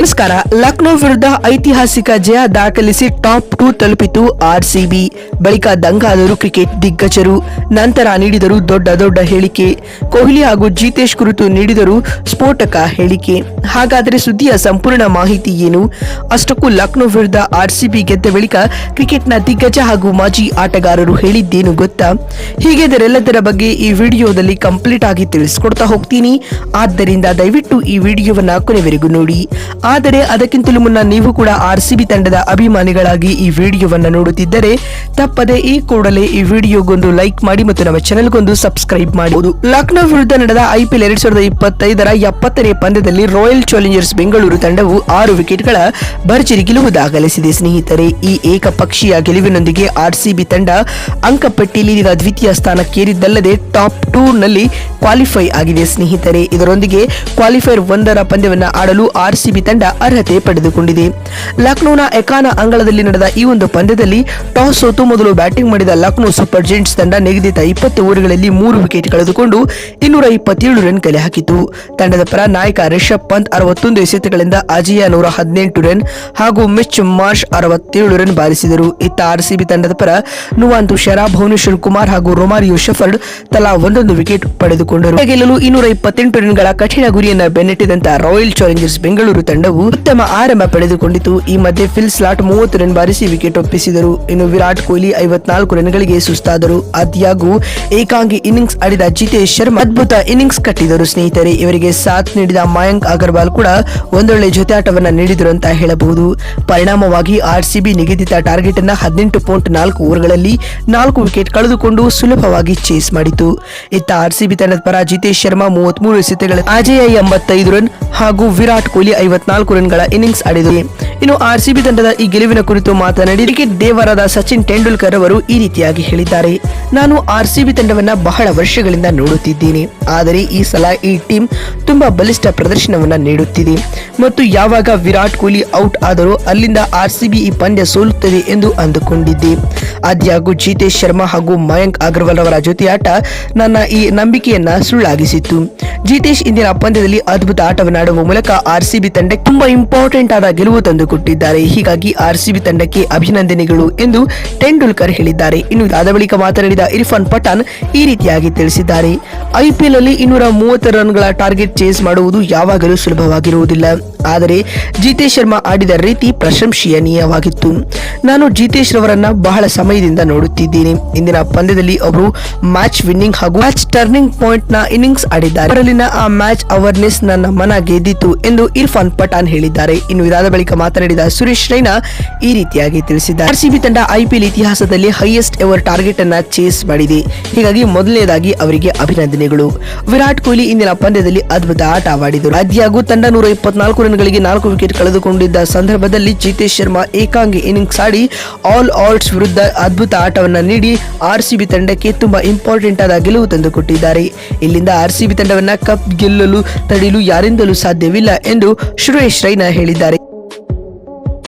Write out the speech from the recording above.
ನಮಸ್ಕಾರ. ಲಕ್ನೋ ವಿರುದ್ಧ ಐತಿಹಾಸಿಕ ಜಯ ದಾಖಲಿಸಿ ಟಾಪ್ 2 ತಲುಪಿತು ಆರ್ಸಿಬಿ. ಬಳಿಕ ದಂಗಾದರು ಕ್ರಿಕೆಟ್ ದಿಗ್ಗಜರು. ನಂತರ ನೀಡಿದರು ದೊಡ್ಡ ಹೇಳಿಕೆ. ಕೊಹ್ಲಿ ಹಾಗೂ ಜಿತೇಶ್ ಕುರಿತು ನೀಡಿದರು ಸ್ಫೋಟಕ ಹೇಳಿಕೆ. ಹಾಗಾದರೆ ಸುದ್ದಿಯ ಸಂಪೂರ್ಣ ಮಾಹಿತಿ ಏನು? ಅಷ್ಟಕ್ಕೂ ಲಕ್ನೋ ವಿರುದ್ಧ ಆರ್ಸಿಬಿ ಗೆದ್ದ ಬಳಿಕ ಕ್ರಿಕೆಟ್ನ ದಿಗ್ಗಜ ಹಾಗೂ ಮಾಜಿ ಆಟಗಾರರು ಹೇಳಿದ್ದೇನು ಗೊತ್ತಾ? ಹೀಗೆಲ್ಲದರ ಬಗ್ಗೆ ಈ ವಿಡಿಯೋದಲ್ಲಿ ಕಂಪ್ಲೀಟ್ ಆಗಿ ತಿಳಿಸ್ಕೊಡ್ತಾ ಹೋಗ್ತೀನಿ. ಆದ್ದರಿಂದ ದಯವಿಟ್ಟು ಈ ವಿಡಿಯೋವನ್ನ ಕೊನೆವರೆಗೂ ನೋಡಿ. ಆದರೆ ಅದಕ್ಕಿಂತಲೂ ಮುನ್ನ ನೀವು ಕೂಡ ಆರ್ಸಿಬಿ ತಂಡದ ಅಭಿಮಾನಿಗಳಾಗಿ ಈ ವಿಡಿಯೋವನ್ನ ನೋಡುತ್ತಿದ್ದರೆ ತಪ್ಪದೆ ಈ ಕೂಡಲೇ ಈ ವಿಡಿಯೋಗೊಂದು ಲೈಕ್ ಮಾಡಿ ಮತ್ತು ನಮ್ಮ ಚಾನೆಲ್ಗೊಂದು ಸಬ್ಸ್ಕ್ರೈಬ್ ಮಾಡಿ. ಲಕ್ನೋ ವಿರುದ್ಧ ನಡೆದ ಐಪಿಎಲ್ 2025ರ 70ನೇ ಪಂದ್ಯದಲ್ಲಿ ರಾಯಲ್ ಚಾಲೆಂಜರ್ಸ್ ಬೆಂಗಳೂರು ತಂಡವು 6 ವಿಕೆಟ್ಗಳ ಭರ್ಜರಿ ಗೆಲುವು ದಾಖಲಿಸಿದೆ. ಸ್ನೇಹಿತರೆ, ಈ ಏಕಪಕ್ಷೀಯ ಗೆಲುವಿನೊಂದಿಗೆ ಆರ್ಸಿಬಿ ತಂಡ ಅಂಕಪಟ್ಟಿಯಲ್ಲಿ ಈಗ ದ್ವಿತೀಯ ಸ್ಥಾನಕ್ಕೇರಿದ್ದಲ್ಲದೆ ಟಾಪ್ 2 ನಲ್ಲಿ ಕ್ವಾಲಿಫೈ ಆಗಿದೆ. ಸ್ನೇಹಿತರೆ, ಇದರೊಂದಿಗೆ ಕ್ವಾಲಿಫೈರ್ 1ರ ಪಂದ್ಯವನ್ನ ಆಡಲು ಆರ್ಸಿಬಿ ತಂಡ ಅರ್ಹತೆ ಪಡೆದುಕೊಂಡಿದೆ. ಲಕ್ನೋನ ಎಕಾನ ಅಂಗಳದಲ್ಲಿ ನಡೆದ ಈ ಒಂದು ಪಂದ್ಯದಲ್ಲಿ ಟಾಸ್ ಸೋತು ಮೊದಲು ಬ್ಯಾಟಿಂಗ್ ಮಾಡಿದ ಲಕ್ನೋ ಸೂಪರ್ ಜೈಂಟ್ಸ್ ತಂಡ ನಿಗದಿತ 20 ಓವರ್ಗಳಲ್ಲಿ 3 ವಿಕೆಟ್ ಕಳೆದುಕೊಂಡು 227 ರನ್ ಕಲೆ ಹಾಕಿತು. ತಂಡದ ಪರ ನಾಯಕ ರಿಷಬ್ ಪಂತ್ 61 ಎಸೆತಗಳಿಂದ ಅಜೇಯ 118 ರನ್ ಹಾಗೂ ಮಿಚ್ ಮಾರ್ಷ್ 67 ರನ್ ಬಾರಿಸಿದರು. ಇತ್ತ ಆರ್ಸಿಬಿ ತಂಡದ ಪರ ನುವಾನ್ ತುಷಾರ, ಭುವನೇಶ್ವರ್ ಕುಮಾರ್ ಹಾಗೂ ರೊಮಾರಿಯೋ ಶೆಫರ್ಡ್ ತಲಾ ಒಂದೊಂದು ವಿಕೆಟ್ ಪಡೆದುಕೊಂಡರು. ಗೆಲ್ಲಲು 228 ರನ್ಗಳ ಕಠಿಣ ಗುರಿಯನ್ನ ಬೆನ್ನಟ್ಟಿದಂತ ರಾಯಲ್ ಚಾಲೆಂಜರ್ಸ್ ಬೆಂಗಳೂರು ತಂಡವು ಉತ್ತಮ ಆರಂಭ ಪಡೆದುಕೊಂಡಿತು. ಈ ಮಧ್ಯೆ ಫಿಲ್ ಸ್ಲಾಟ್ 30 ರನ್ ಬಾರಿಸಿ ವಿಕೆಟ್ ಒಪ್ಪಿಸಿದರು. ಇನ್ನು ವಿರಾಟ್ ಕೊಹ್ಲಿ 54 ರನ್ಗಳಿಗೆ ಸುಸ್ತಾದರು. ಆದ್ಯಾಗೂ ಏಕಾಂಗಿ ಇನ್ನಿಂಗ್ಸ್ ಆಡಿದ ಜಿತೇಶ್ ಶರ್ಮಾ ಅದ್ಭುತ ಇನ್ನಿಂಗ್ಸ್ ಕಟ್ಟಿದರು. ಸ್ನೇಹಿತರೆ, ಇವರಿಗೆ ಸಾಥ್ ನೀಡಿದ ಮಯಾಂಕ್ ಅಗರ್ವಾಲ್ ಕೂಡ ಒಂದೊಳ್ಳೆ ಜೊತೆಯಾಟವನ್ನ ನೀಡಿದರು ಅಂತ ಹೇಳಬಹುದು. ಪರಿಣಾಮವಾಗಿ ಆರ್ಸಿಬಿ ನಿಗದಿತ ಟಾರ್ಗೆಟ್ ಅನ್ನ 18.4 ಓವರ್ಗಳಲ್ಲಿ 4 ವಿಕೆಟ್ ಕಳೆದುಕೊಂಡು ಸುಲಭವಾಗಿ ಚೇಸ್ ಮಾಡಿತು. ಇತ್ತ ಆರ್ಸಿಬಿ ತಂಡದ ಪರ ಜಿತೇಶ್ ಶರ್ಮಾ 33 ಎಸೆತಗಳ ಅಜೇಯ 85 ರನ್ ಹಾಗೂ ವಿರಾಟ್ ಕೊಹ್ಲಿ 54 ರನ್ಗಳ ಇನ್ನಿಂಗ್ಸ್ ಆಡಿದರು. ಇನ್ನು ಆರ್ಸಿಬಿ ತಂಡದ ಈ ಗೆಲುವಿನ ಕುರಿತು ಮಾತನಾಡಿ ಕ್ರಿಕೆಟ್ ದೇವರಾದ ಸಚಿನ್ ತೆಂಡೂಲ್ಕರ್ ಅವರು ಈ ರೀತಿಯಾಗಿ ಹೇಳಿದ್ದಾರೆ: ನಾನು ಆರ್ಸಿಬಿ ತಂಡವನ್ನ ಬಹಳ ವರ್ಷಗಳಿಂದ ನೋಡುತ್ತಿದ್ದೇನೆ, ಆದರೆ ಈ ಸಲ ಈ ಟೀಮ್ ತುಂಬಾ ಬಲಿಷ್ಠ ಪ್ರದರ್ಶನವನ್ನ ನೀಡುತ್ತಿದೆ ಮತ್ತು ಯಾವಾಗ ವಿರಾಟ್ ಕೊಹ್ಲಿ ಔಟ್ ಆದರೂ ಅಲ್ಲಿಂದ ಆರ್ಸಿಬಿ ಈ ಪಂದ್ಯ ಸೋಲುತ್ತದೆ ಎಂದು ಅಂದುಕೊಂಡಿದ್ದೆ. ಆದ್ಯಾಗೂ ಜಿತೇಶ್ ಶರ್ಮಾ ಹಾಗೂ ಮಯಾಂಕ್ ಅಗರ್ವಾಲ್ ಅವರ ಜೊತೆಯಾಟ ನನ್ನ ಈ ನಂಬಿಕೆಯನ್ನ ಸುಳ್ಳಾಗಿಸಿತ್ತು. ಜಿತೇಶ್ ಇಂದಿನ ಪಂದ್ಯದಲ್ಲಿ ಅದ್ಭುತ ಆಟವನ್ನಾಡುವ ಮೂಲಕ ಆರ್ಸಿಬಿ ತಂಡಕ್ಕೆ ತುಂಬಾ ಇಂಪಾರ್ಟೆಂಟ್ ಆದ ಗೆಲುವು ತಂದುಕೊಟ್ಟಿದ್ದಾರೆ. ಹೀಗಾಗಿ ಆರ್ಸಿಬಿ ತಂಡಕ್ಕೆ ಅಭಿನಂದನೆಗಳು ಎಂದು ತೆಂಡೂಲ್ಕರ್ ಹೇಳಿದ್ದಾರೆ. ಇನ್ನು ಇದಾದ ಬಳಿಕ ಮಾತನಾಡಿದ ಇರ್ಫಾನ್ ಪಠಾಣ್ ಈ ರೀತಿಯಾಗಿ ತಿಳಿಸಿದ್ದಾರೆ: ಐಪಿಎಲ್ ಅಲ್ಲಿ 230 ರನ್ಗಳ ಟಾರ್ಗೆಟ್ ಚೇಸ್ ಮಾಡುವುದು ಯಾವಾಗಲೂ ಸುಲಭವಾಗಿರುವುದಿಲ್ಲ, ಆದರೆ ಜಿತೇಶ್ ಶರ್ಮಾ ಆಡಿದ ರೀತಿ ಪ್ರಶಂಸನೀಯವಾಗಿತ್ತು. ನಾನು ಜಿತೇಶ್ ರವರನ್ನ ಬಹಳ ಸಮಯದಿಂದ ನೋಡುತ್ತಿದ್ದೇನೆ. ಇಂದಿನ ಪಂದ್ಯದಲ್ಲಿ ಅವರು ಮ್ಯಾಚ್ ವಿನ್ನಿಂಗ್ ಹಾಗೂ ಮ್ಯಾಚ್ ಟರ್ನಿಂಗ್ ಪಾಯಿಂಟ್ ನ ಇನ್ನಿಂಗ್ಸ್ ಆಡಿದ್ದಾರೆ. ಅವರಲ್ಲಿನ ಆ ಮ್ಯಾಚ್ ಅವೇರ್ನೆಸ್ ನನ್ನ ಮನ ಗೆದ್ದಿತು ಎಂದು ಇರ್ಫಾನ್ ಪಠಾಣ್ ಹೇಳಿದ್ದಾರೆ. ಇನ್ನು ಇದಾದ ಬಳಿಕ ಮಾತನಾಡಿದ ಸುರೇಶ್ ರೈನಾ ಈ ರೀತಿಯಾಗಿ ತಿಳಿಸಿದ್ದಾರೆ: ಆರ್ಸಿಬಿ ತಂಡ ಐಪಿಎಲ್ ಇತಿಹಾಸದಲ್ಲಿ ಹೈಯೆಸ್ಟ್ ಎವರ್ ಟಾರ್ಗೆಟ್ ಅನ್ನ ಚೇಸ್ ಮಾಡಿದೆ. ಹೀಗಾಗಿ ಮೊದಲನೇದಾಗಿ ಅವರಿಗೆ ಅಭಿನಂದನೆಗಳು. ವಿರಾಟ್ ಕೊಹ್ಲಿ ಇಂದಿನ ಪಂದ್ಯದಲ್ಲಿ ಅದ್ಭುತ ಆಟವಾಡಿದರು. ಆದ್ಯಾಗೂ ತಂಡ 124 ರನ್ಗಳಿಗೆ 4 ವಿಕೆಟ್ ಕಳೆದುಕೊಂಡಿದ್ದ ಸಂದರ್ಭದಲ್ಲಿ ಜಿತೇಶ್ ಶರ್ಮಾ ಏಕಾಂಗಿ ಇನ್ನಿಂಗ್ಸ್ ಆಡಿ ಆಲ್ ಔಟ್ಸ್ ವಿರುದ್ಧ ಅದ್ಭುತ ಆಟವನ್ನ ನೀಡಿ ಆರ್ಸಿಬಿ ತಂಡಕ್ಕೆ ತುಂಬಾ ಇಂಪಾರ್ಟೆಂಟ್ ಆದ ಗೆಲುವು ತಂದುಕೊಟ್ಟಿದ್ದಾರೆ. ಇಲ್ಲಿಂದ ಆರ್ಸಿಬಿ ತಂಡವನ್ನ ಕಪ್ ಗೆಲ್ಲಲು ತಡೆಯಲು ಯಾರಿಂದಲೂ ಸಾಧ್ಯವಿಲ್ಲ ಎಂದು ಸುರೇಶ್ ರೈನಾ ಹೇಳಿದ್ದಾರೆ.